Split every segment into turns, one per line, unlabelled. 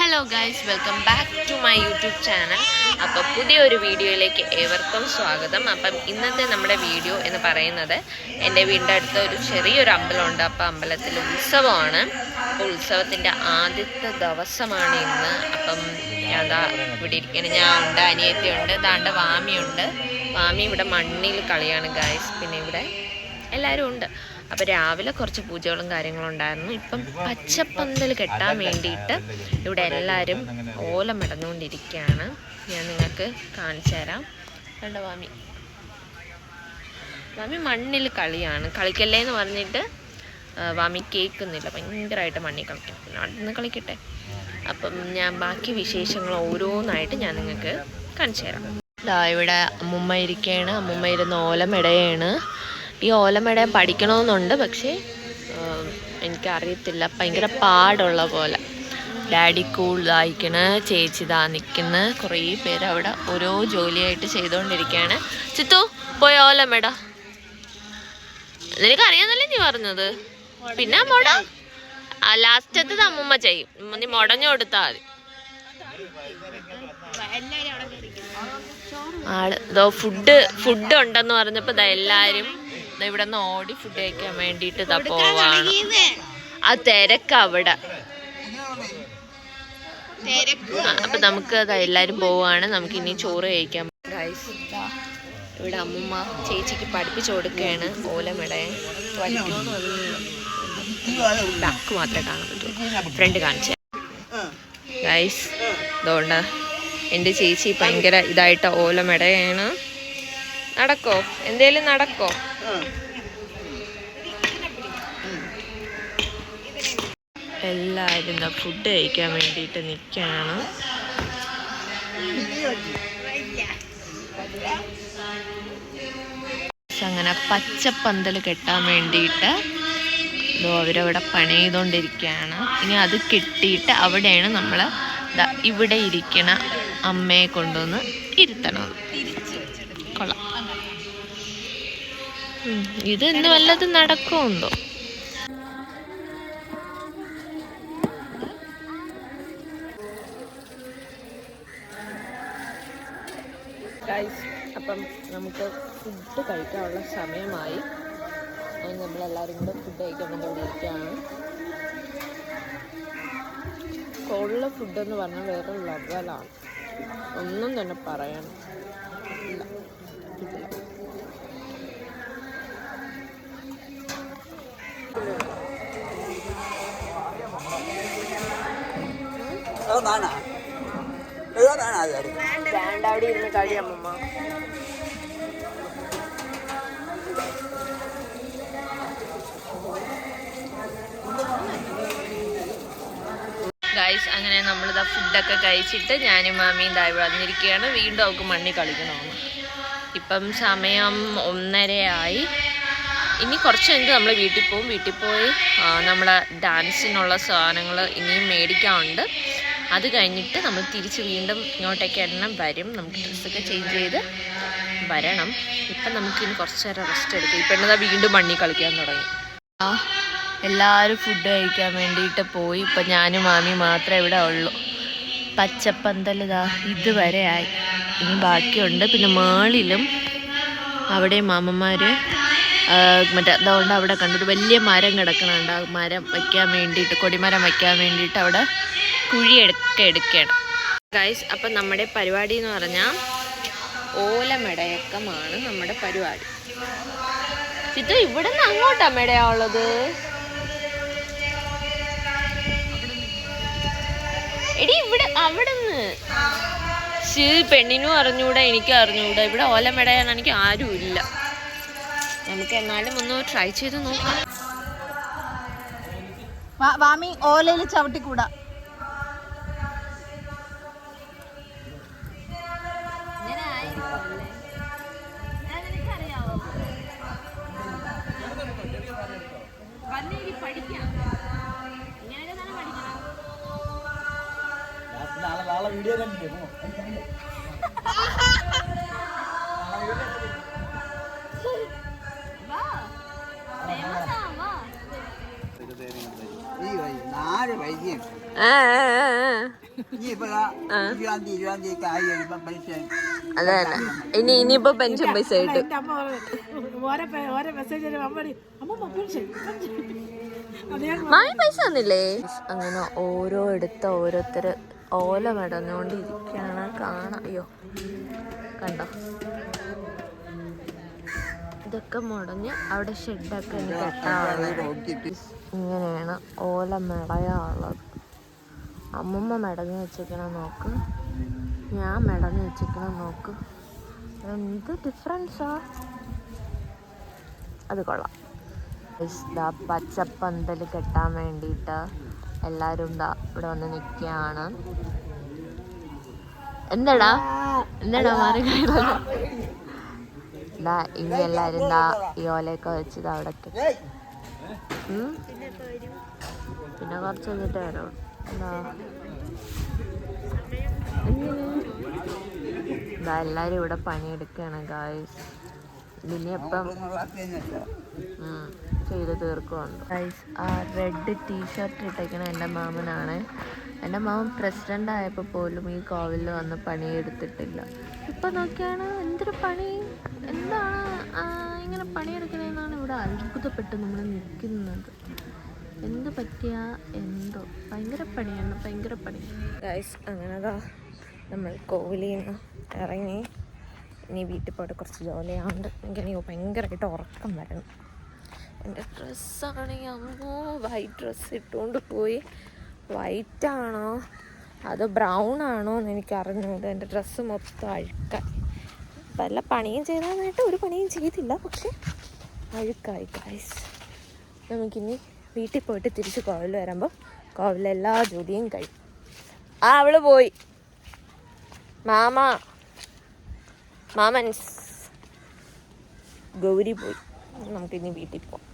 Hello guys, welcome back to my YouTube channel. അപ്പം പുതിയൊരു വീഡിയോയിലേക്ക് ഏവർക്കും സ്വാഗതം. അപ്പം ഇന്നത്തെ നമ്മുടെ വീഡിയോ എന്ന് പറയുന്നത് എൻ്റെ വീടിൻ്റെ അടുത്ത് ഒരു ചെറിയൊരു അമ്പലമുണ്ട്. അപ്പം അമ്പലത്തിൽ ഉത്സവമാണ്. അപ്പോൾ ഉത്സവത്തിൻ്റെ ആദ്യത്തെ ദിവസമാണ് ഇന്ന്. അപ്പം അതാ ഇവിടെ ഇരിക്കണം. ഞാൻ ഉണ്ട്, അനിയത്തിയുണ്ട്, ദാണ്ട വാമിയുണ്ട്. വാമി ഇവിടെ മണ്ണിൽ കളിയാണ് ഗൈസ്. പിന്നെ ഇവിടെ എല്ലാവരും ഉണ്ട്. അപ്പോൾ രാവിലെ കുറച്ച് പൂജകളും കാര്യങ്ങളും ഉണ്ടായിരുന്നു. ഇപ്പം പച്ചപ്പന്തൽ കെട്ടാൻ വേണ്ടിയിട്ട് ഇവിടെ എല്ലാവരും ഓലം ഇടന്നുകൊണ്ടിരിക്കുകയാണ്. ഞാൻ നിങ്ങൾക്ക് കാണിച്ചു തരാം. കണ്ടോ വാമി മണ്ണിൽ കളിയാണ്. കളിക്കല്ലേ എന്ന് പറഞ്ഞിട്ട് വാമി കേൾക്കുന്നില്ല. ഭയങ്കരമായിട്ട് മണ്ണിൽ കളിക്കും. പിന്നെ അവിടെ നിന്ന് കളിക്കട്ടെ. അപ്പം ഞാൻ ബാക്കി വിശേഷങ്ങൾ ഓരോന്നായിട്ട് ഞാൻ നിങ്ങൾക്ക് കാണിച്ചു തരാം. ഇവിടെ അമ്മുമ്മ ഇരിക്കുകയാണ്. അമ്മുമ്മ ഇരുന്ന് ഓലം ഇടയാണ്. ഈ ഓലമേട പഠിക്കണമെന്നുണ്ട്, പക്ഷേ എനിക്കറിയത്തില്ല. ഭയങ്കര പാടുള്ള പോലെ. ഡാഡി കൂളായിക്കണ്, ചേച്ചി ഇതാ നിൽക്കുന്ന. കുറേ പേര് അവിടെ ഓരോ ജോലിയായിട്ട് ചെയ്തുകൊണ്ടിരിക്കുകയാണ്. ചിത്തു പോയി ഓലമേട. നിനക്കറിയാന്നല്ലേ നീ പറഞ്ഞത്. പിന്നെ മോട ലാസ്റ്റത്തത് അമ്മുമ്മ ചെയ്യും. നീ മുടഞ്ഞു കൊടുത്താൽ മതി. ഫുഡ് ഉണ്ടെന്ന് പറഞ്ഞപ്പോൾ എല്ലാവരും ഇവിടെ നിന്ന് ഓടി ഫുഡ് കഴിക്കാൻ വേണ്ടിയിട്ട് ഇതാ പോവാണ്. ആ തിരക്ക് അവിടെ. അപ്പൊ നമുക്ക് എല്ലാരും പോവാണ്. നമുക്ക് ഇനി ചോറ് കഴിക്കാം. ഗൈസ്, ഇവിടെ അമ്മുമ്മ ചേച്ചിക്ക് പഠിപ്പിച്ചു കൊടുക്കുകയാണ് ഓലമിടയെ. ബാക്ക് മാത്രമേ കാണാൻ പറ്റൂ, ഫ്രണ്ട് കാണിച്ച. ഗൈസ്, അതുകൊണ്ട് എൻ്റെ ചേച്ചി ഭയങ്കര ഇതായിട്ട് ഓലമിടയാണ്. നടക്കോ, എന്തേലും നടക്കോ? എല്ലാവരും ഫുഡ് കഴിക്കാൻ വേണ്ടിയിട്ട് നിൽക്കുകയാണ്. അങ്ങനെ പച്ചപ്പന്തൽ കെട്ടാൻ വേണ്ടിയിട്ട് അവരവിടെ പണി ചെയ്തുകൊണ്ടിരിക്കുകയാണ്. ഇനി അത് കെട്ടിയിട്ട് അവിടെയാണ് നമ്മൾ ഇവിടെ ഇരിക്കണ അമ്മയെ കൊണ്ടുവന്ന് ഇരുത്തണം. കൊള്ളാം. ഇത് ഇന്ന് വല്ലതും നടക്കുമെന്തോ. അപ്പം നമുക്ക് ഫുഡ് കഴിക്കാനുള്ള സമയമായി. നമ്മളെല്ലാവരും കൂടെ ഫുഡ് കഴിക്കാൻ വേണ്ടി ഇവിടെ ഇരിക്കുകയാണ്. കൊള്ള ഫുഡെന്ന് പറഞ്ഞാൽ വേറെ ലെവലാണ്. ഒന്നും തന്നെ പറയണം ഇല്ല. അവിടെ ഇരുന്ന് കളി അമ്മമ്മ. ഗൈസ്, അങ്ങനെ നമ്മളിതാ ഫുഡൊക്കെ കഴിച്ചിട്ട് ഞാനും മാമിയും ഇതായി വന്നിരിക്കുകയാണ്. വീണ്ടും അവൾക്ക് മണ്ണി കളിക്കണമെന്ന്. ഇപ്പം സമയം 1:30 ഇനി കുറച്ച് കഴിഞ്ഞ് നമ്മൾ വീട്ടിൽ പോകും. വീട്ടിൽ പോയി നമ്മളെ ഡാൻസിനുള്ള സാധനങ്ങൾ ഇനിയും മേടിക്കാറുണ്ട്. അത് കഴിഞ്ഞിട്ട് നമ്മൾ തിരിച്ച് വീണ്ടും ഇങ്ങോട്ടേക്ക് എണ്ണം വരും. നമുക്ക് ഡ്രസ്സൊക്കെ ചേഞ്ച് ചെയ്ത് വരണം. ഇപ്പം നമുക്കിനി കുറച്ച് നേരം റെസ്റ്റ് എടുക്കും. ഇപ്പം എന്നതാ വീണ്ടും മണ്ണി കളിക്കാൻ തുടങ്ങി. എല്ലാവരും ഫുഡ് കഴിക്കാൻ വേണ്ടിയിട്ട് പോയി. ഇപ്പം ഞാനും മാമി മാത്രമേ ഇവിടെ ഉള്ളൂ. പച്ചപ്പന്തൽ ഇതുവരെ ആയി. ഇനി ബാക്കിയുണ്ട്. പിന്നെ മാളിലും അവിടെ മാമന്മാർ മറ്റേ അതുകൊണ്ട് അവിടെ കണ്ടൊരു വലിയ മരം കിടക്കണുണ്ട്. ആ മരം വയ്ക്കാൻ വേണ്ടിയിട്ട്, കൊടിമരം വയ്ക്കാൻ വേണ്ടിയിട്ട് അവിടെ കുഴിയൊക്കെ എടുക്കണം ഗൈസ്. അപ്പം നമ്മുടെ പരിപാടി എന്ന് പറഞ്ഞാൽ ഓലമെടയക്കമാണ് നമ്മുടെ പരിപാടി. ഇത് ഇവിടെ നിന്ന് അങ്ങോട്ടാ മെടയാവുള്ളത്. എടി ഇവിടെ അവിടെ നിന്ന് പെണ്ണിനും അറിഞ്ഞൂടാ, എനിക്ക് അറിഞ്ഞൂടാ. ഇവിടെ ഓലമെടയാൻ എനിക്ക് ആരും ഇല്ല. നമുക്ക് എന്നാലും ഒന്ന് ട്രൈ ചെയ്ത് നോക്കാം.
വാമി ഓലയിൽ ചവിട്ടിക്കൂടാ.
വീഡിയോ കണ്ടില്ലേ?
ആ, ആ, ആ. അതെ ഇനിയിപ്പോ പെൻഷൻ പൈസ കിട്ടും.
എന്റെ അമ്മ ഓരോ മെസ്സേജ് അമ്മ പെൻഷൻ
മാമി പൈസ തന്നില്ലേ? അങ്ങനെ ഓരോ എടുത്ത ഓരോരുത്തര് ഓല മെടഞ്ഞോണ്ടിരിക്കാണ്. കാണാം. അയ്യോ കണ്ടോ, ഇതൊക്കെ മുടഞ്ഞ് അവിടെ ഷെഡൊക്കെ കെട്ടാറുള്ളത്. ഇങ്ങനെയാണ് ഓല മെടയാളുള്ളത്. അമ്മൂമ്മ മെടഞ്ഞ് വെച്ചിരിക്കണം നോക്ക്, ഞാൻ മെടഞ്ഞ് വെച്ചിരിക്കണം നോക്ക്. എന്ത് ഡിഫറൻസാ. അത് കൊള്ളാം. പച്ചപ്പന്തൽ കെട്ടാൻ വേണ്ടിയിട്ട് എല്ലാവരും ഇവിടെ വന്ന് നിൽക്കുകയാണ്. എന്താടാ മാറി ഇനി എല്ലാവരും ഈ ഓലയൊക്കെ വെച്ച് അവിടെ പിന്നെ കുറച്ച് കഴിഞ്ഞിട്ട് വരും. എല്ലാവരും ഇവിടെ പണിയെടുക്കുകയാണ് ഗായ്സ്. ഇനിയപ്പം ചെയ്ത് തീർക്കുന്നുണ്ട് ഗൈസ്. ആ റെഡ് ടീഷർട്ട് ഇട്ടേക്കണ എൻ്റെ മാമനാണ്. എൻ്റെ മാമൻ പ്രസിഡൻ്റ് ആയപ്പോൾ പോലും ഈ കോവിലിൽ വന്ന് പണിയെടുത്തിട്ടില്ല. ഇപ്പം നോക്കിയാണ് എന്തൊരു പണി, എന്താണ് ഇങ്ങനെ പണിയെടുക്കണമെന്നാണ് ഇവിടെ അത്ഭുതപ്പെട്ട് നമ്മൾ നിൽക്കുന്നത്. എന്ത് പറ്റിയാ എന്തോ, ഭയങ്കര പണിയാണ്, ഭയങ്കര പണി ഗൈസ്. അങ്ങനെതാ നമ്മൾ കോവിലിൽ നിന്ന് ഇറങ്ങി ഇനി വീട്ടിൽ പോയിട്ട് കുറച്ച് ജോലിയാവുണ്ട്. എനിക്കാണെങ്കിൽ ഭയങ്കരമായിട്ട് ഉറക്കം വരണം. എൻ്റെ ഡ്രസ്സാണെങ്കിൽ അമ്മോ വൈറ്റ് ഡ്രസ്സ് ഇട്ടുകൊണ്ട് പോയി. വൈറ്റാണോ അതോ ബ്രൗൺ ആണോ എന്ന് എനിക്കറിഞ്ഞൂട്. എൻ്റെ ഡ്രസ്സ് മൊത്തം അഴുക്കായി. വല്ല പണിയും ചെയ്താന്നായിട്ട് ഒരു പണിയും ചെയ്തില്ല, പക്ഷെ അഴുക്കായി ഗൈസ്. നമുക്കിനി വീട്ടിൽ പോയിട്ട് തിരിച്ച് കോവിൽ വരുമ്പോൾ കോവിലെല്ലാ ജോലിയും കഴിയും. അവള് പോയി, മാമൻസ് ഗൗരി പോയി. നമുക്കിനി വീട്ടിൽ പോവാം.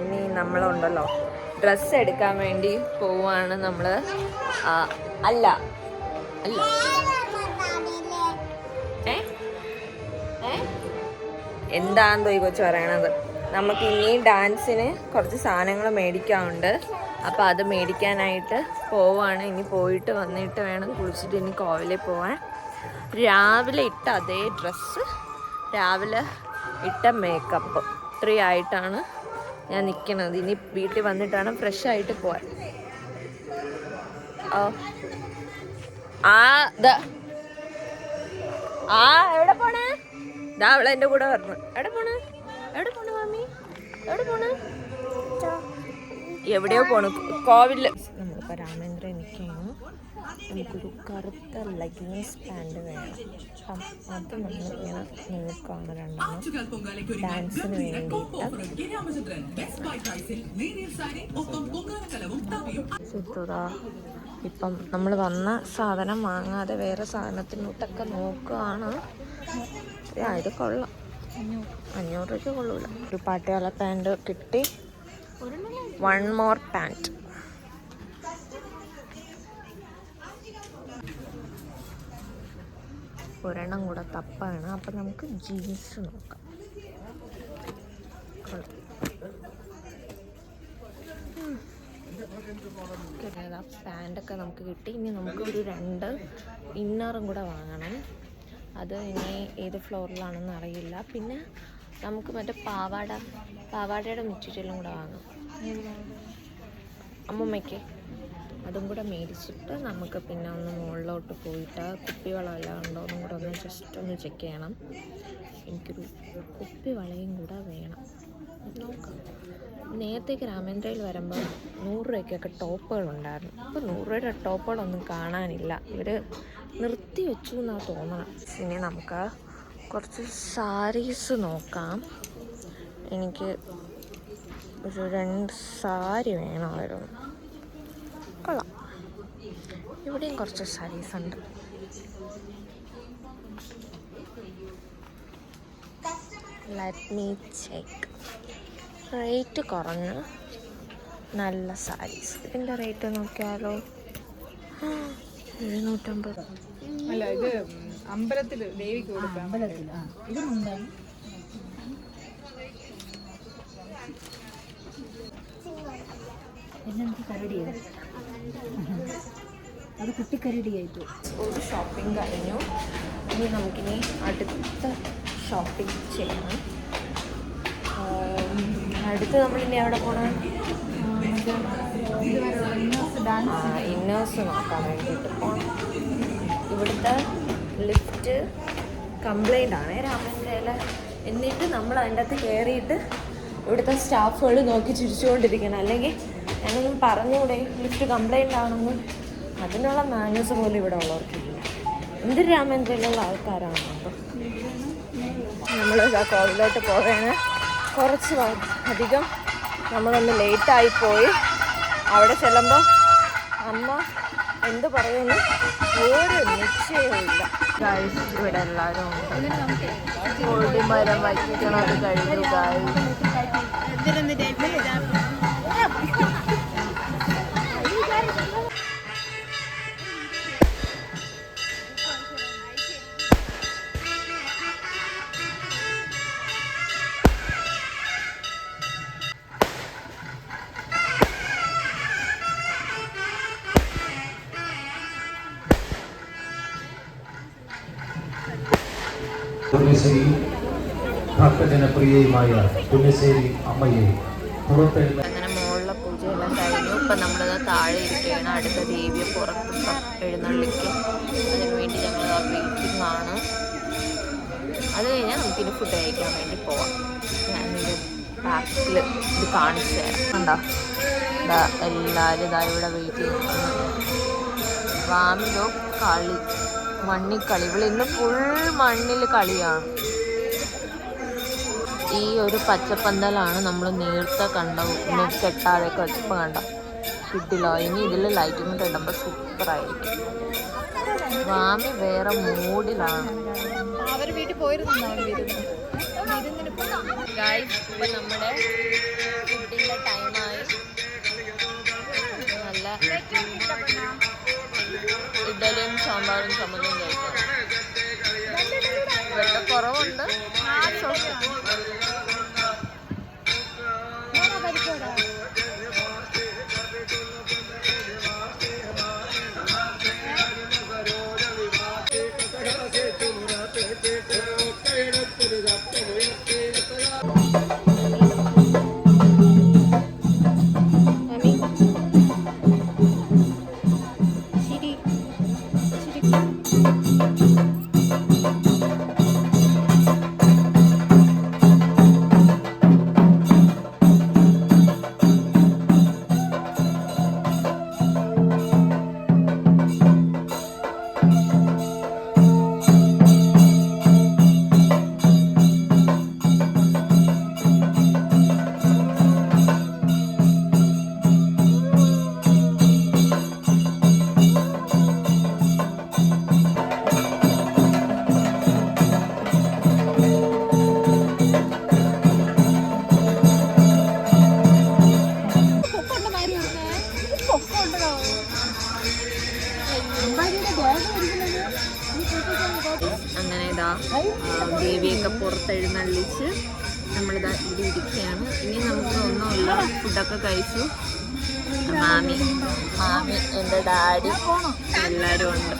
ഇനി നമ്മളുണ്ടല്ലോ ഡ്രസ്സ് എടുക്കാൻ വേണ്ടി പോവാണ് നമ്മൾ. അല്ല എന്താണെന്തോ ഈ കൊച്ചു പറയണത്. നമുക്ക് ഇനിയും ഡാൻസിന് കുറച്ച് സാധനങ്ങൾ മേടിക്കാറുണ്ട്. അപ്പോൾ അത് മേടിക്കാനായിട്ട് പോവാണ്. ഇനി പോയിട്ട് വന്നിട്ട് വേണം കുളിച്ചിട്ട് ഇനി കോവിലിൽ പോവാൻ. രാവിലെ ഇട്ട അതേ ഡ്രസ്സ്, രാവിലെ ഇട്ട മേക്കപ്പ്, ഇത്രയും ആയിട്ടാണ് ഞാൻ നിൽക്കണത്. ഇനി വീട്ടിൽ വന്നിട്ടാണ് ഫ്രഷ് ആയിട്ട് പോവാൻ. എവിടെ പോണേ? ഇതാ അവളെ എൻ്റെ കൂടെ പറഞ്ഞു. എവിടെ പോണേ മാമി, എവിടെ പോണേ? എവിടെയോ പോണു, കോവില്. നമ്മളിപ്പോൾ രാമേന്ദ്രൻ നിൽക്കുകയാണ്. നമുക്കൊരു കറുത്ത ലെഗിൻസ് പാൻറ് വേണം. അപ്പം അത് നമ്മളിങ്ങനെ നോക്കുകയാണ് രണ്ടെണ്ണം ഡാൻസിന് വേണ്ടിയിട്ട്. സിദ്ധുതാ ഇപ്പം നമ്മൾ വന്ന സാധനം വാങ്ങാതെ വേറെ സാധനത്തിനോട്ടൊക്കെ നോക്കുകയാണ്. ഇത് കൊള്ളാം, 500 രൂപയ്ക്ക് കൊള്ളൂല. ഒരു പാട്ടിയാല പാൻറ് കിട്ടി. 1 more പാൻറ്. ഒരെണ്ണം കൂടെ തപ്പാണ്. അപ്പം നമുക്ക് ജീൻസ് നോക്കാം. പാൻറ്റൊക്കെ നമുക്ക് കിട്ടി. ഇനി നമുക്ക് ഒരു 2 ഇന്നറും കൂടെ വാങ്ങണം. അത് ഇനി ഏത് ഫ്ലോറിലാണെന്ന് അറിയില്ല. പിന്നെ നമുക്ക് മറ്റേ പാവാടയുടെ മെറ്റീരിയലും കൂടെ വാങ്ങാം അമ്മൂമ്മയ്ക്ക്. അതും കൂടെ മേടിച്ചിട്ട് നമുക്ക് പിന്നെ ഒന്ന് മുകളിലോട്ട് പോയിട്ട് കുപ്പിവളമെല്ലാം ഉണ്ടോ എന്നും കൂടെ ഒന്ന് ജസ്റ്റ് ഒന്ന് ചെക്ക് ചെയ്യണം. എനിക്കൊരു കുപ്പിവളയും കൂടെ വേണം. നോക്കാം. നേരത്തേക്ക് രാമേന്ദ്രയിൽ വരുമ്പോൾ 100 രൂപയ്ക്കൊക്കെ ടോപ്പുകളുണ്ടായിരുന്നു. ഇപ്പോൾ 100 രൂപയുടെ ടോപ്പുകളൊന്നും കാണാനില്ല. ഇവർ നിർത്തി വെച്ചു എന്നാണ് തോന്നണം. ഇനി നമുക്ക് കുറച്ച് സാരീസ് നോക്കാം. എനിക്ക് ഒരു 2 സാരി വേണമായിരുന്നു. കൊള്ളാം. ഇവിടെയും കുറച്ച് സാരീസ് ഉണ്ട്. Let me check. റേറ്റ് കുറഞ്ഞ് നല്ല സാരീസ്. ഇതിൻ്റെ റേറ്റ് നോക്കിയാലോ, 750.
അല്ല, ഇത് അമ്പലത്തിൽ ദേവിക്ക് കൊടുക്കാം.
ഇതുണ്ടാവും. എന്നെനിക്ക് കരടിയത് അത് കുട്ടിക്കരടി ആയിട്ട്.
ഒരു ഷോപ്പിംഗ് കഴിഞ്ഞു. ഇനി നമുക്കിനി അടുത്ത ഷോപ്പിംഗ് ചെയ്യണം. അടുത്ത് നമ്മളിനി എവിടെ പോകണം? ഇന്നേഴ്സ് നോക്കാൻ വേണ്ടിയിട്ട് പോകണം. ഇവിടുത്തെ ലിഫ്റ്റ് കംപ്ലൈൻ്റ് ആണ് രാമൻ്റെ. എന്നിട്ട് നമ്മൾ അതിൻ്റെ അകത്ത് കയറിയിട്ട് ഇവിടുത്തെ സ്റ്റാഫുകൾ നോക്കി ചിരിച്ചുകൊണ്ടിരിക്കണം. അല്ലെങ്കിൽ ഞാനൊന്നും പറഞ്ഞുകൂടെ ലിഫ്റ്റ് കംപ്ലൈൻ്റ് ആണെന്ന്. അതിനുള്ള മാനേഴ്സ് പോലും ഇവിടെ ഉള്ളവർക്കില്ല. എന്തൊരു രാമേന്ദ്രയിലുള്ള ആൾക്കാരാണ്. അപ്പം നമ്മൾ കോവിലോട്ട് പോവുകയാണ്. കുറച്ച് അധികം നമ്മളൊന്ന് ലേറ്റായിപ്പോയി. അവിടെ ചെല്ലുമ്പോൾ അമ്മ എന്ത് പറയുന്നു ഒരു നിശ്ചയവുമില്ല. ഇവിടെ എല്ലാവരും ഉണ്ട്. കൊടിമരം വയ്ക്കണത് കഴിഞ്ഞു.
പുണ്യശ്രീ ഭക്തജനപ്രിയയുമായ പുണ്യശ്ശേരി അമ്മയെ പുറത്തെഴുന്ന
അങ്ങനെ മുകളിലെ പൂജയെല്ലാം കഴിഞ്ഞു. ഇപ്പം നമ്മളത് താഴെ ഇരിക്കുകയാണ്. അടുത്ത ദേവിയെ പുറത്ത് എഴുന്നള്ളിക്കും. അതിനുവേണ്ടി ഞങ്ങൾ ആ വെയിറ്റിംഗ് ആണ്. അത് കഴിഞ്ഞാൽ നമുക്കിനി ഫുഡ് കഴിക്കാൻ വേണ്ടി പോവാം. ഞാനിത് ബാക്കിൽ ഇത് കാണിച്ചു തരാം. കണ്ടോ, എല്ലാവരും ഇതാ ഇവിടെ വെയിറ്റ് ചെയ്യുന്നു. വാമിലോ കളി, മണ്ണിക്കളി. ഇവിടെ ഇന്ന് ഫുൾ മണ്ണിൽ കളിയാണ്. ഈ ഒരു പച്ചപ്പന്തലാണ് നമ്മൾ നേരത്തെ കണ്ട കെട്ടാതെയൊക്കെ വെച്ചപ്പോൾ കണ്ട കിട്ടില്ല. ഇനി ഇതിൽ ലൈറ്റിംഗ് ഇടുമ്പോൾ സൂപ്പറായിരിക്കും. വാമി വേറെ മൂഡിലാണ്. ഇപ്പം നമ്മുടെ ഫുഡിൻ്റെ ടൈമായി. നല്ല ഇഡലിയും സാമ്പാറും ചമ്മന്തിയും കഴിക്കാം. വെള്ളം കുറവുണ്ട്. അങ്ങനെ ഇതാ ദേവിയൊക്കെ പുറത്തെഴുന്നള്ളിച്ച് നമ്മളിതാ ഇവിടെ ഇരിക്കുകയാണ്. ഇനി നമുക്ക് ഒന്നുമില്ല, ഫുഡൊക്കെ കഴിച്ചു. മാമി എൻ്റെ ഡാഡി എല്ലാവരും ഉണ്ട്.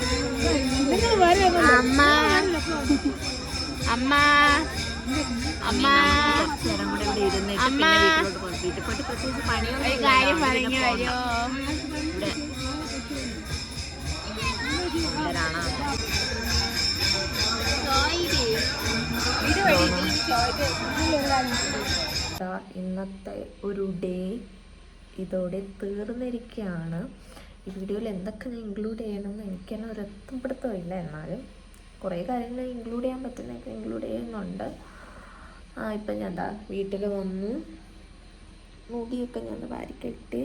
അമ്മ അമ്മ അമ്മ കുറച്ച് നേരം കൂടെ ഇവിടെ ഇരുന്നിട്ട് പിന്നെ വീട്ടിലോട്ട് പോകും. വീട്ടിൽ പോയിട്ട് പ്രത്യേകിച്ച് പണിയൊന്നും ഇന്നത്തെ ഒരു ഡേ ഇതോടെ തീർന്നിരിക്കുകയാണ്. ഈ വീഡിയോയിൽ എന്തൊക്കെ ഞാൻ ഇൻക്ലൂഡ് ചെയ്യണമെന്ന് എനിക്ക് തന്നെ ഒരു എത്തുപിടുത്തമില്ല. എന്നാലും കുറേ കാര്യങ്ങൾ ഇൻക്ലൂഡ് ചെയ്യാൻ പറ്റുന്നതൊക്കെ ഇൻക്ലൂഡ് ചെയ്യുന്നുണ്ട്. ഇപ്പം ഞാൻ എന്താ വീട്ടിൽ വന്നു, മുടിയൊക്കെ ഞാൻ വാരിക്കെട്ടി,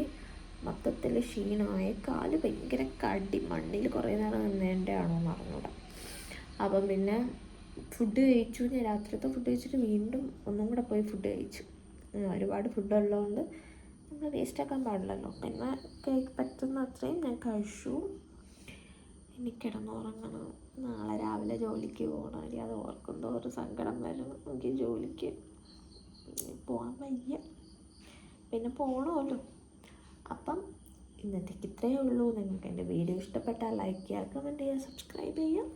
മൊത്തത്തിൽ ക്ഷീണമായ, കാല് ഭയങ്കര കടി, മണ്ണിൽ കുറേ നേരം നിന്നേൻ്റെ ആണോ എന്ന് അറിഞ്ഞൂടാ. അപ്പം പിന്നെ ഫുഡ് കഴിച്ചു. ഞാൻ രാത്രിയത്തെ ഫുഡ് കഴിച്ചിട്ട് വീണ്ടും ഒന്നും കൂടെ പോയി ഫുഡ് കഴിച്ചു. ഒരുപാട് ഫുഡുള്ളതുകൊണ്ട് നമ്മൾ വേസ്റ്റാക്കാൻ പാടില്ലല്ലോ. പിന്നെ പറ്റുന്ന അത്രയും ഞാൻ കഴിച്ചു. ഇനി കിടന്നുറങ്ങണം. നാളെ രാവിലെ ജോലിക്ക് പോകണം. ഇനി അത് ഓർക്കുമ്പോൾ ഒരു സങ്കടം വരും. എനിക്ക് ജോലിക്ക് പോകാൻ വയ്യ, പിന്നെ പോകണമല്ലോ. അപ്പം
ഇന്നത്തേക്ക് ഇത്രയേ ഉള്ളൂ. നിങ്ങൾക്ക് എൻ്റെ വീഡിയോ ഇഷ്ടപ്പെട്ടാൽ ലൈക്ക് ചെയ്യുക, കമൻറ്റ് ചെയ്യുക, സബ്സ്ക്രൈബ് ചെയ്യുക.